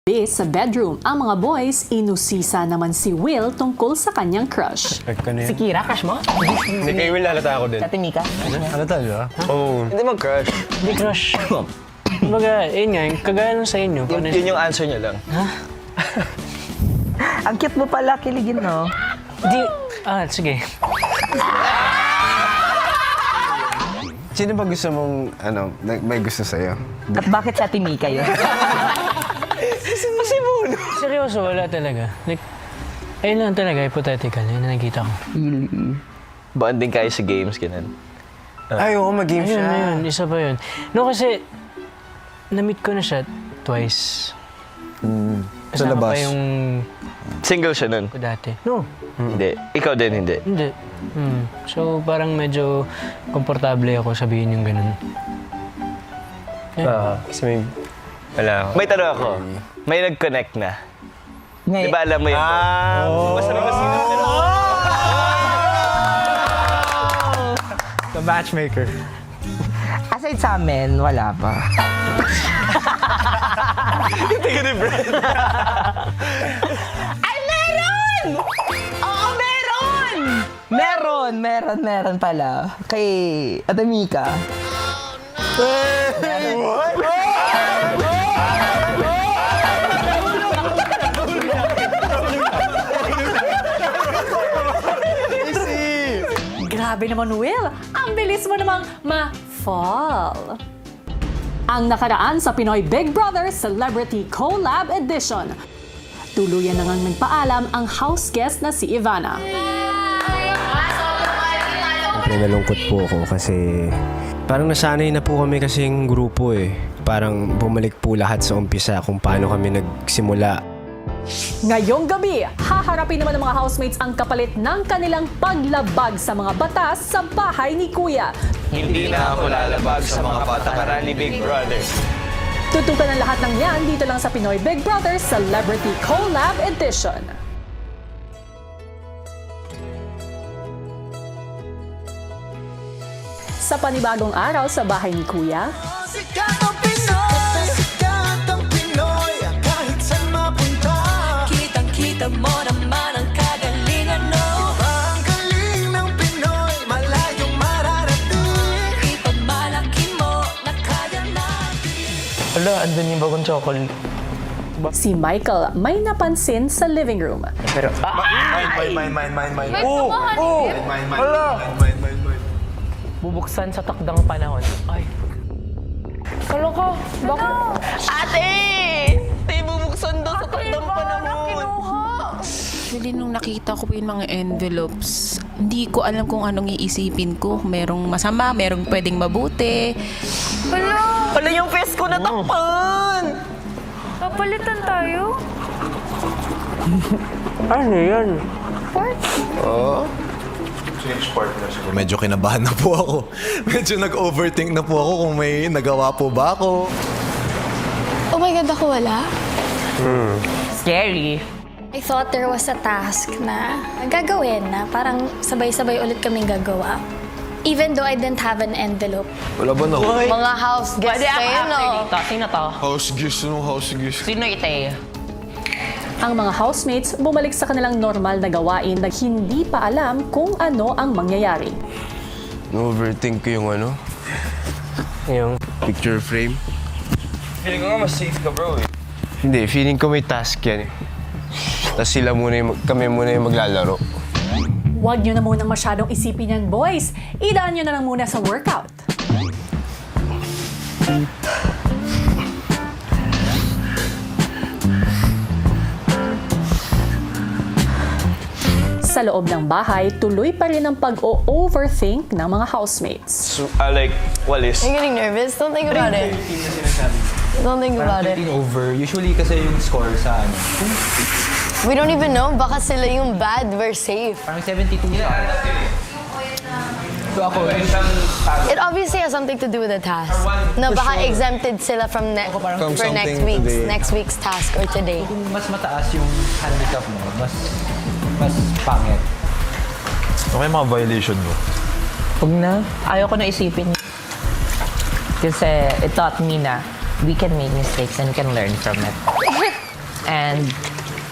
Sa bedroom, ang mga boys, inusisa naman si Will tungkol sa kanyang crush. Si Kira, crush mo? Hindi kay Will halata ako din. Sa Mika? Ano talaga? Oo. Hindi mag-crush. Hindi crush. Kumbaga, yun nga, kagaya nung sa inyo. Yun yung answer niya lang. Ang cute mo pala, kiligin, no? Sige. Sino ba gusto mong, may gusto sa'yo? At bakit sa Mika yun? Seryoso, wala talaga. Like, ayun lang talaga, hypothetical. Yun na nakita ko. Bonding kayo sa games, ganun. Ay, oo, mag-game siya. Ayun, isa pa yun. No, kasi, na-meet ko na siya twice. Sa labas? Pa yung Single siya nun? ko dati. No, Hindi. Ikaw din, hindi. hindi. So, parang medyo komportable ako sabihin yung ganun. Kasi may... Wala ako. May tanong ako. May nag-connect na. Di ba alam mo yun? Basta may masinap na lang. The matchmaker. Aside sa amin, wala pa. Tingnan ni Brad. Ay, meron! Oo, meron! Meron pala. Kay Ate Mika. Grabe naman, Will. Ang bilis mo namang ma-fall. Ang nakaraan sa Pinoy Big Brother Celebrity Collab Edition. Tuluyan na ngang nagpaalam ang house guest na si Ivana. Nalungkot po ako kasi parang nasanay na po kami kasing grupo eh. Parang bumalik po lahat sa umpisa kung paano kami nagsimula. Ngayong gabi, haharapin naman ng mga housemates ang kapalit ng kanilang paglabag sa mga batas sa bahay ni Kuya. Hindi na ako lalabag sa mga patakaran ni Big Brother. Tutukan ang lahat ng yan dito lang sa Pinoy Big Brother Celebrity Collab Edition. Sa panibagong araw sa bahay ni Kuya, Kitang-kita mo naman ang kagalingan, no? Ang galing ng Pinoy, malayong mararating. Ipagmalaki mo na kaya natin. Wala, andun yung bagong chocolate. si Michael may napansin sa living room. Pero, Mine. bubuksan sa takdang panahon. Ay. Kalo ko, bakit? Ate! Tay, bubuksan daw sa takdang panahon. Actually, nung nakita ko po yung mga envelopes, hindi ko alam kung anong iisipin ko. Merong masama, merong pwedeng mabuti. Wala yung face ko natakpan! Papalitan tayo? Ano yan? Medyo kinabahan na po ako. Medyo nag-overthink na po ako kung may nagawa po ba ako. Oh my God, ako wala? Scary. I thought there was a task na gagawin na parang sabay-sabay ulit kaming gagawa. Even though I didn't have an envelope. Wala ba na? Mga house guests kayo, no? Sino to? House guest, anong house guest? Sino ite? Ang mga housemates bumalik sa kanilang normal na gawain na hindi pa alam kung ano ang mangyayari. Na-overthink ko yung Yung, picture frame. Feeling ko nga mas safe ka, bro. Hindi, feeling ko may task yan eh. Tapos kami muna yung maglalaro. Huwag nyo na munang masyadong isipin yan, boys. Idaan nyo na lang muna sa workout. Sa loob ng bahay, tuloy pa rin ang pag-o-overthink ng mga housemates. So, like, Walis. You're getting nervous? Don't think about it. Don't think about it. over. Usually kasi yung score sa ano. We don't even know. Baka sila yung bad, we're safe. Parang 72 sa So ako, It obviously has something to do with the task. No, baka exempted sila from From for next something week's today. next week's task or today. kung mas mataas yung handicap mo, mas pangit. Okay, mga violation mo. Huwag na. Ayaw ko na isipin. Kasi it taught me na we can make mistakes and we can learn from it. And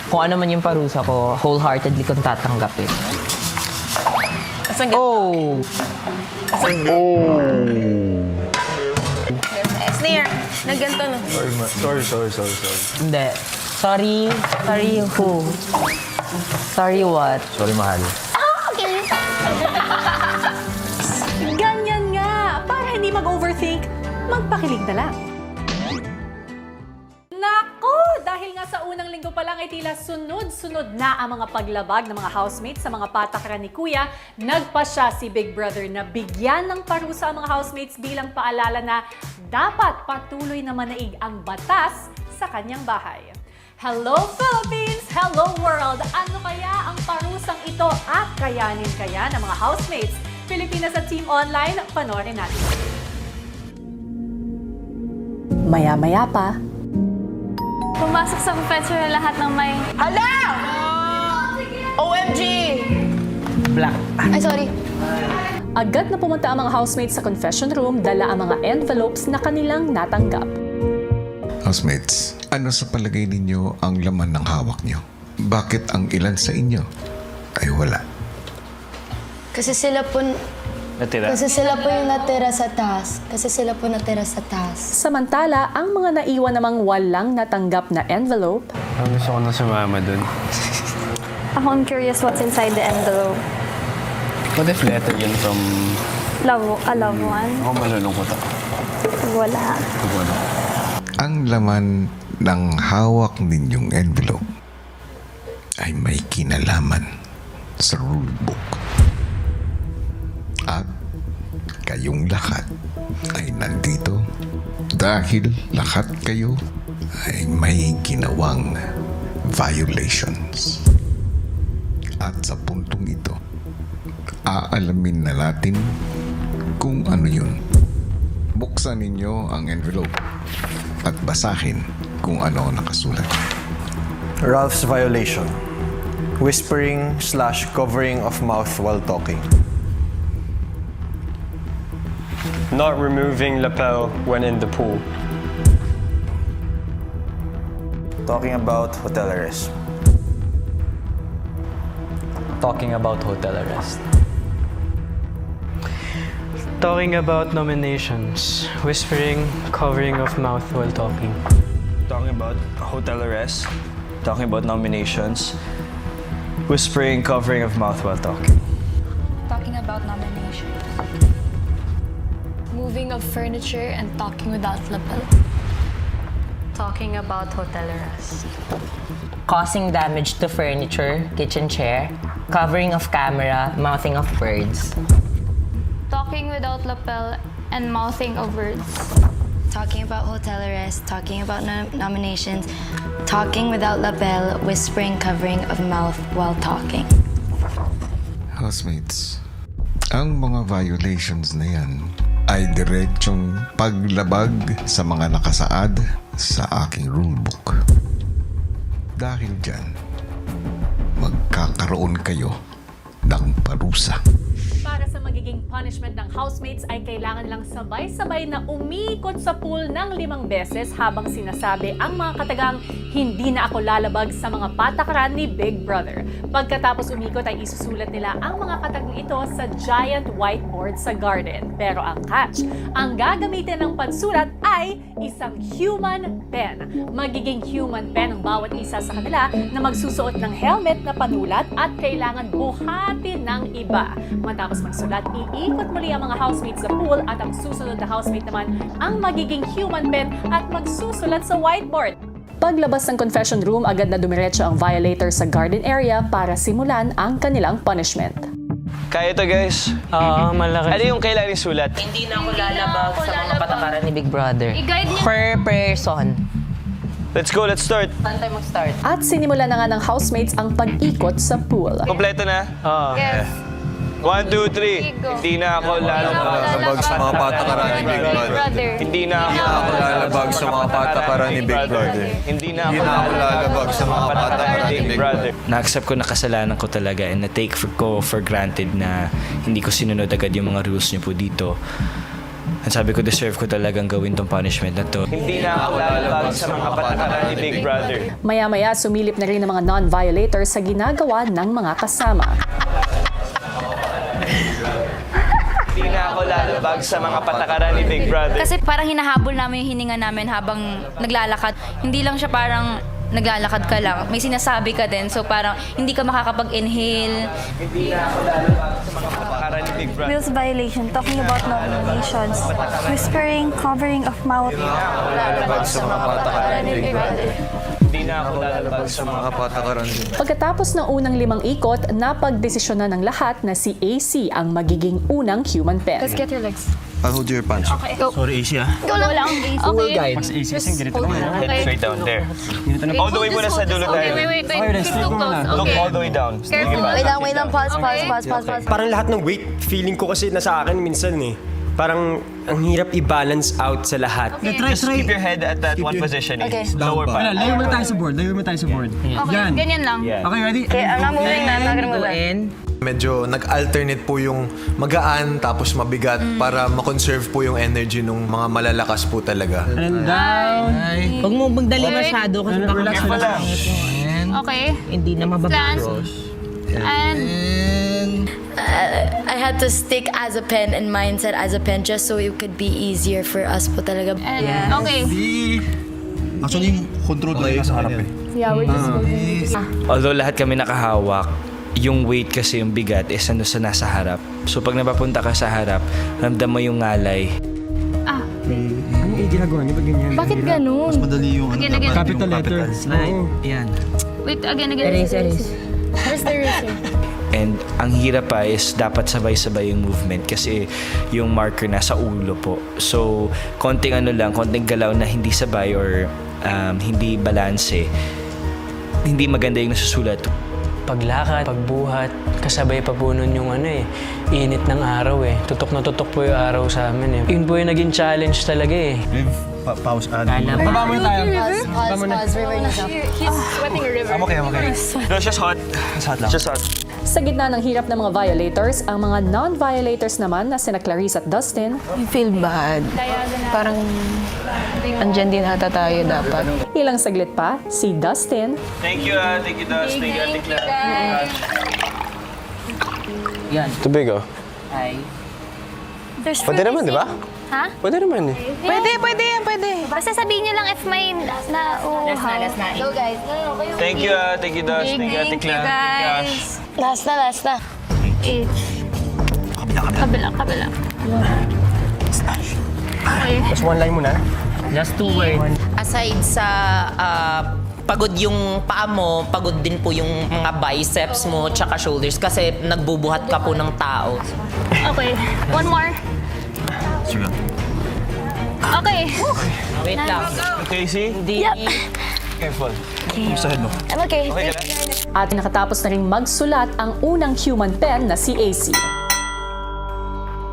kung ano man yung parusa ko, wholeheartedly kong tatanggapin. Oh! Sneer, nagganto no. Hindi. Sorry. Sorry who? Sorry what? Sorry, mahal. Ganyan nga! Para hindi mag-overthink, magpakilig na lang. Nako! Dahil nga sa unang linggo pa lang ay tila sunod-sunod na ang mga paglabag ng mga housemates sa mga patakaran ni Kuya, nagpasya si Big Brother na bigyan ng parusa ang mga housemates bilang paalala na dapat patuloy na manaig ang batas sa kanyang bahay. Hello Philippines! Hello world! Ano kaya ang parusang ito at kayanin kaya ng mga housemates? Pilipinas at Team Online, panoorin natin. Maya-maya pa, Pumasok sa confessional lahat ng may... Hala! OMG! Black. Ay, sorry. agad na pumunta ang mga housemates sa confession room, dala ang mga envelopes na kanilang natanggap. Housemates, ano sa palagay ninyo ang laman ng hawak nyo? Bakit ang ilan sa inyo ay wala? Kasi sila po... Natira? Kasi sila po yung natira sa taas. Kasi sila po natira sa taas. Samantala, ang mga naiwan namang walang natanggap na envelope, Ang gusto ko na sumama dun. Ako, I'm curious what's inside the envelope. What if letter yun from... A loved one? Ako malulungkot ako. Wala. Wala. Ang laman ng hawak ninyong envelope ay may kinalaman sa rulebook. At kayong lahat ay nandito dahil lahat kayo ay may ginawang violations. At sa puntong ito, aalamin na natin kung ano yun. Buksan ninyo ang envelope at basahin kung ano ang nakasulat. Ralph's violation. Whispering/covering of mouth while talking. Not removing lapel when in the pool. Talking about hotel arrest. Talking about hotel arrest. Talking about nominations. Whispering, covering of mouth while talking. Talking about hotel arrest. Talking about nominations. Whispering, covering of mouth while talking. Talking about nominations. Moving of furniture and talking without lapel. Talking about hotel arrest. Causing damage to furniture, kitchen chair, covering of camera, mouthing of words. Talking without lapel and mouthing of words. Talking about hotel arrest, talking about nominations, talking without lapel, whispering, covering of mouth while talking. Housemates, ang mga violations na yan ay diretsong paglabag sa mga nakasaad sa aking rulebook. Dahil dyan, magkakaroon kayo ng parusa. para sa magiging punishment ng housemates ay kailangan lang sabay-sabay na umikot sa pool ng 5 beses habang sinasabi ang mga katagang hindi na ako lalabag sa mga patakaran ni Big Brother. Pagkatapos umikot ay isusulat nila ang mga katagang ito sa giant whiteboard sa garden. Pero ang catch, ang gagamitin ng pansulat ay isang human pen. Magiging human pen ang bawat isa sa kanila na magsusuot ng helmet na panulat at kailangan buhatin ng iba. Matapos magsulat, iikot muli ang mga housemates sa pool at ang susunod na housemate naman ang magiging human pen at magsusulat sa whiteboard. Paglabas ng confession room, agad na dumiretso ang violator sa garden area para simulan ang kanilang punishment. Kaya to, guys? Oo, malaki. Ano yung kailangan isulat? Hindi na ako lalabag sa mga patakaran ni Big Brother. I-guide niyo. Per person. Let's go, let's start. Saan tayo mag-start? At sinimulan na nga ng housemates ang pag-ikot sa pool. Kompleto na? Oo. Yes. 1, 2, 3. Hindi na ako lalabag sa mga patakaran ni Big Brother. Hindi na ako lalabag sa mga patakaran ni Big Brother. Hindi na Hindi na ako lalabag sa mga patakaran ni Big Brother. Na-accept ko na kasalanan ko talaga and na-take ko for granted na hindi ko sinunod agad yung mga rules niyo po dito. At sabi ko, deserve ko talagang gawin tong punishment na to. Hindi na ako lalabag sa mga patakaran ni Big Brother. Maya-maya sumilip na rin ng mga non-violators sa ginagawa ng mga kasama. Hindi na ako lalabag sa mga patakaran ni Big Brother. Kasi parang hinahabol namin yung hininga namin habang naglalakad. Hindi lang siya parang naglalakad ka lang. May sinasabi ka din. So parang hindi ka makakapag-inhale. Hindi na ako lalabag sa mga patakaran ni Big Brother. Rules violation, talking about nominations, whispering, covering of mouth. Lalabag sa mga patakaran ni Big Brother. Hindi na ako lalabag sa mga patakaran ni Big Brother. Pagkatapos ng unang 5 ikot, napagdesisyonan ng lahat na si AC ang magiging unang human pen. Let's get your legs. I'll hold your punch. Okay, go. Sorry, Asia. Go lang. Okay. Mas easy kasi ganito Hold lang. on. Okay. Straight down, there. Okay, All the way hold muna this, sa hold dulo this. tayo. Okay, wait. He's too close. Look Okay. all the way down. Careful. Wait lang. Pause. Parang lahat ng weight, feeling ko kasi nasa akin minsan eh. Parang ang hirap i-balance out sa lahat. Just keep your head at that one positioning. Okay. Lower pa. Layo mo tayo sa board. Okay, ganyan lang. Okay, ready? Okay, I'm not moving na. I'm not gonna move. Medyo nag-alternate po yung magaan tapos mabigat para ma-conserve po yung energy ng mga malalakas po talaga. And down. Huwag mo magdali Wait. masyado kasi baka Careful lang. Okay. hindi na Plan. mababagos. And I had to stick as a pen and mindset as a pen just so it could be easier for us po talaga. okay. Actually, control talaga sa harap eh. Yeah, we're just moving. Although lahat kami nakahawak, yung weight kasi yung bigat is ano sa nasa harap. So pag napapunta ka sa harap, ramdam mo yung ngalay. Ano yung ginagawa niyo? Pag ganyan? Bakit ganun? Madali yung Again. Capital letter. Yan. Wait, again. Erase. Where's the eraser? And ang hirap pa is dapat sabay-sabay yung movement kasi yung marker nasa ulo po. So konting galaw na hindi sabay or hindi balanse, hindi maganda yung nasusulat. Paglakad, pagbuhat, kasabay pa po nun yung init ng araw eh. Tutok na tutok po yung araw sa amin eh. Yun po yung naging challenge talaga eh. Pause ad. Baba mo tayo. He's sweating a river. I'm okay. No, it's just hot. It's hot lang. Just hot. Sa gitna ng hirap ng mga violators, ang mga non-violators naman na sina Clarice at Dustin, I feel bad. Parang andyan din ata tayo dapat. ilang saglit pa, si Dustin, Thank you, Dust. Thank you, Tikla. Yan. Tubig oh. Ay. There's Pwede naman, di ba? Ha? Pwede naman eh. Pwede. Basta sabihin niyo lang if may Last na. Go guys. Thank you, Dust. Thank you, Thank Tikla. you guys. Last na. Kabila. Okay. Just one line muna. Just 2 words. Aside sa pagod yung paa mo, pagod din po yung mga biceps mo tsaka shoulders kasi nagbubuhat ka po ng tao. Okay. One more. Sige. Okay. Wait lang. Casey, Yep. careful. Sa head mo. I'm okay. Okay ka lang? at nakatapos na ring magsulat ang unang human pen na si AC.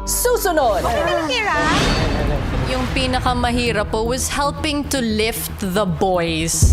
Susunod! Yung pinakamahirap po was helping to lift the boys.